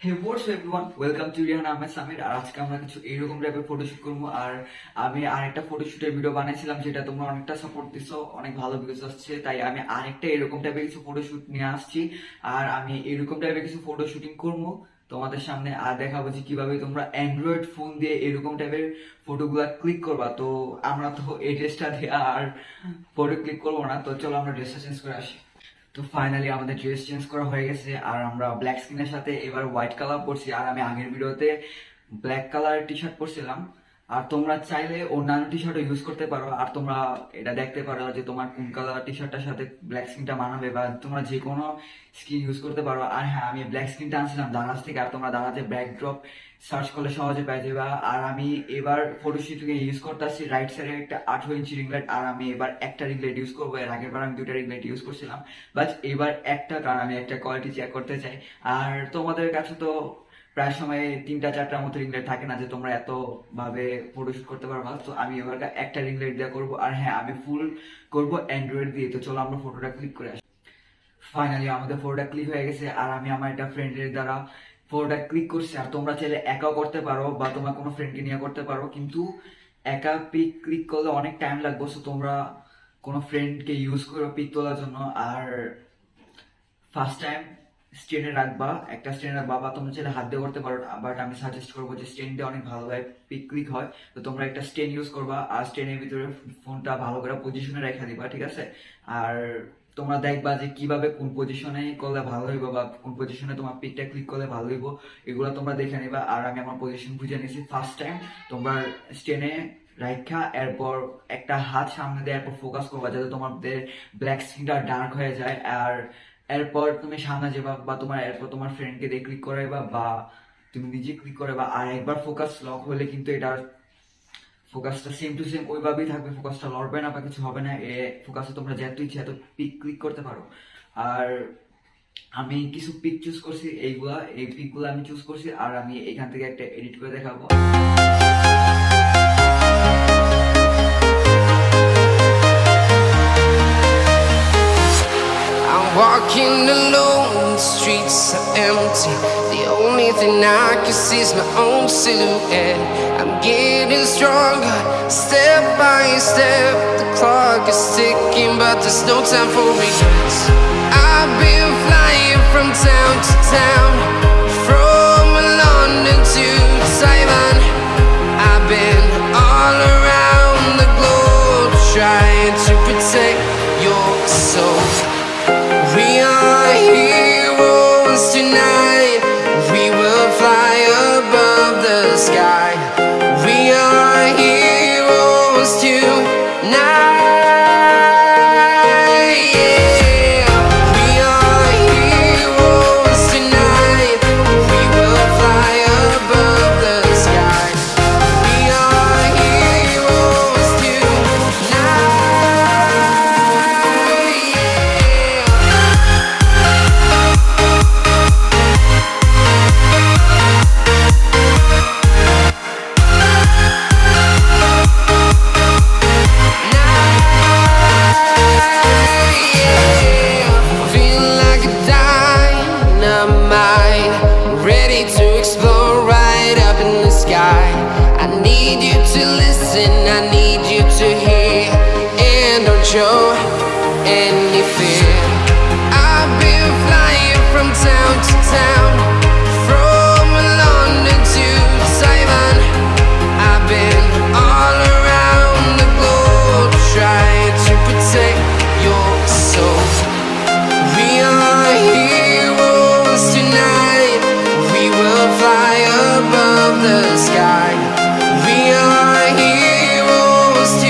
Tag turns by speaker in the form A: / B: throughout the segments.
A: Hey what's everyone, welcome to Rian Ahmed Samir. আর আজকে আমরা কিছু এইরকম টাইপের ফটোশুট করবো। আর আমি আরেকটা ফটোশুটের ভিডিও বানাইছিলাম, যেটা তোমরা অনেকটা সাপোর্ট দিছো, অনেক ভালো ভিউজ আসছে, তাই আমি আরেকটা এরকম টাইপের কিছু ফটোশুট নিয়ে আসছি। আর আমি এরকম টাইপের কিছু ফটো শুটিং করবো তোমাদের সামনে, আর দেখাবো যে কিভাবে তোমরা অ্যান্ড্রয়েড ফোন দিয়ে এরকম টাইপের ফটোগুলা ক্লিক করবা। তো আমরা তো এই ড্রেসটা দিয়ে আর ফটো ক্লিক করবো না, তো চলো আমরা ড্রেসটা চেঞ্জ করে আসি। তো ফাইনালি আমাদের ড্রেস চেঞ্জ করা হয়ে গেছে, আর আমরা ব্ল্যাক স্কিনের সাথে এবার হোয়াইট কালার পরছি। আর আমি আগের ভিডিওতে ব্ল্যাক কালার টি শার্ট পরছিলাম, আর তোমরা চাইলে অন্যান্য টি শার্টও ইউজ করতে পারো। আর তোমরা এটা দেখতে পারো যে তোমার কোন কালার টি শার্টটার সাথে ব্ল্যাক স্কিনটা মানাবে, বা তোমরা যে কোনো স্কিন ইউজ করতে পারো। আর হ্যাঁ, আমি ব্ল্যাক স্কিনটা আনছিলাম দারাজ থেকে, আর তোমরা দারাজে ব্যাকড্রপ সার্চ করলে সহজে পেয়ে যাবে। আর আমি এবার ফটোশুটে ইউজ করতেছি রাইট সাইডে একটা 18 ইঞ্চি রিং লাইট। আর আমি এবার একটা রিং লাইট ইউজ করবো, এর আগের বার আমি দুইটা রিং লাইট ইউজ করছিলাম, বাট এবার একটা, কারণ আমি একটা কোয়ালিটি চেক করতে চাই। আর তোমাদের কাছে তো প্রায় সময় 3-4টার মতো রিং লাইট থাকে না যে তোমরা এত ভাবে ফটোশুট করতে পারবা। তো আমি এবার একটা রিং লাইট দিয়ে করবো। আর হ্যাঁ, আমি ফুল করবো অ্যান্ড্রয়েড দিয়ে। তো চলো আমরা ফটোটা ক্লিক করে আসি। ফাইনালি আমাদের ফটোটা ক্লিক হয়ে গেছে, আর আমি আমার একটা ফ্রেন্ডের দ্বারা ফটোটা ক্লিক করছি। আর তোমরা চাইলে একাও করতে পারো, বা তোমার কোনো ফ্রেন্ডকে নিয়ে করতে পারো, কিন্তু একা পিক ক্লিক করলে অনেক টাইম লাগবে। সো তোমরা কোনো ফ্রেন্ডকে ইউজ করো পিক তোলার জন্য। আর ফার্স্ট টাইম স্ট্যান্ডে রাখবা, একটা স্ট্যান্ড রাখবা, বা তোমরা চাইলে হাত দিয়ে করতে পারো, বাট আমি সাজেস্ট করবো যে স্ট্যান্ডে অনেক ভালোভাবে পিক ক্লিক হয়। তো তোমরা একটা স্ট্যান্ড ইউজ করবা, আর স্ট্যান্ডের ভিতরে ফোনটা ভালো করে পজিশনে রেখে দিবা, ঠিক আছে? আর তোমরা দেখবা যে কিভাবে কোন পজিশনে করলে ভালো হইব, বা কোন পজিশনে তোমার পিকটা ক্লিক করলে ভালো হইব, এগুলো তোমরা দেখে নিবা। আর আমি আমার পজিশন বুঝে নিয়েছি। ফার্স্ট টাইম তোমরা স্ট্যান্ডে রাখা, এরপর একটা হাত সামনে দিয়ে এরপর ফোকাস করবা যাতে তোমাদের ব্ল্যাক স্ক্রিনটা ডার্ক হয়ে যায়। আর এরপর তুমি সামনে যাবা, বা এরপর তোমার ফ্রেন্ডকে দিয়ে ক্লিক করাইবা, বা তুমি নিজে ক্লিক করাইবা। আর একবার ফোকাস লক হলে কিন্তু এটা ফোকাসটা সেম টু সেম ওইভাবেই থাকবে, ফোকাসটা লড়বে না বা কিছু হবে না। ফোকাসে তোমরা যত ইচ্ছে এত পিক ক্লিক করতে পারো। আর আমি কিছু পিক চুজ করছি, এই পিকগুলো আমি চুজ করছি, আর আমি এখান থেকে একটা এডিট করে দেখাবো।
B: Walking alone, the streets are empty. The only thing I can see is my own silhouette. I'm getting stronger, step by step. The clock is ticking, but there's no time for regrets. I've been flying from town to town, from London to Taiwan. I've been all around the globe, trying to protect your soul. We are heroes tonight. We will fly above the sky. We are heroes tonight. Yeah. We are heroes tonight. We will fly above the sky. We are heroes tonight. Yeah. Feel like a dynamite, ready to explode right up in the sky. I need you to listen, I need you to hear, and don't show any fear. I've been flying from town to town, from London to Taiwan. I've been all around the globe, trying to protect your soul. We are heroes tonight. We will fly above the sky. We are heroes tonight.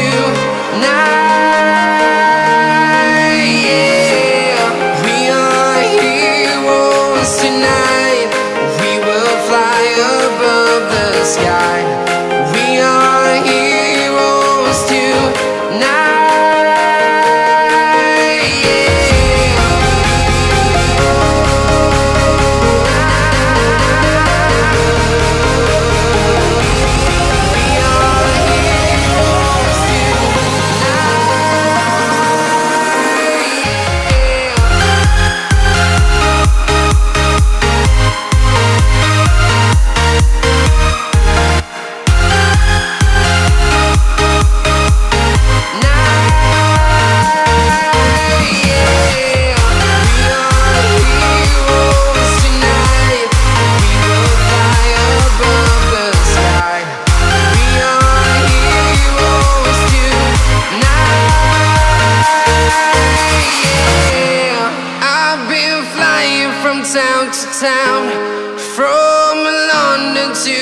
B: from London to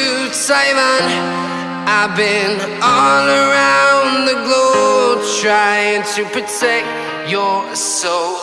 B: Taiwan. I've been all around the globe trying to protect your soul.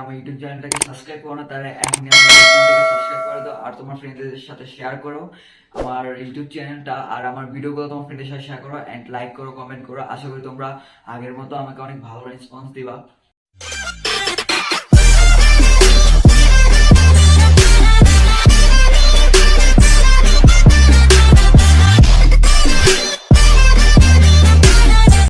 A: আমার YouTube চ্যানেলটাকে subscribe করো না তারা এখনই আমার YouTube চ্যানেলটাকে subscribe করে দাও আর তোমার ফ্রেন্ডদের সাথে শেয়ার করো আমার ইউটিউব চ্যানেলটা আর আমার ভিডিওগুলো তোমার ফ্রেন্ডের সাথে শেয়ার করো এন্ড লাইক করো কমেন্ট করো আশা করি তোমরা আগের মতো আমাকে অনেক ভালো রেসপন্স দিবা